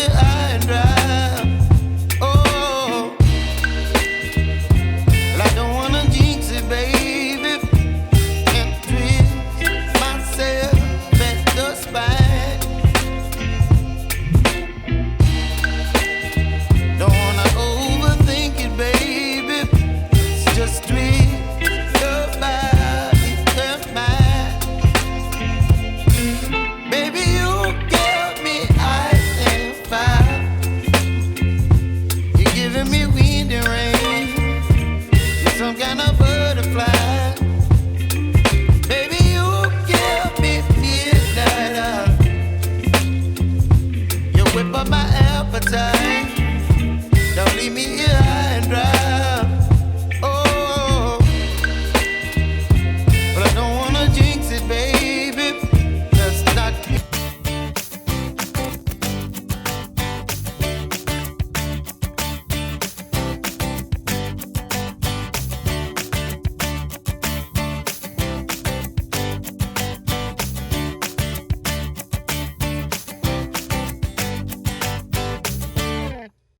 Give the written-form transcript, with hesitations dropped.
high and dry. Oh, well, I don't wanna jinx it, baby, and twist myself at the spine. Don't wanna overthink it, baby. It's just twist your body and mine. Baby, you give me ice and fire. You're giving me wind and rain. You're some kind of butterfly. Baby, you give me midnight. You whip up my appetite.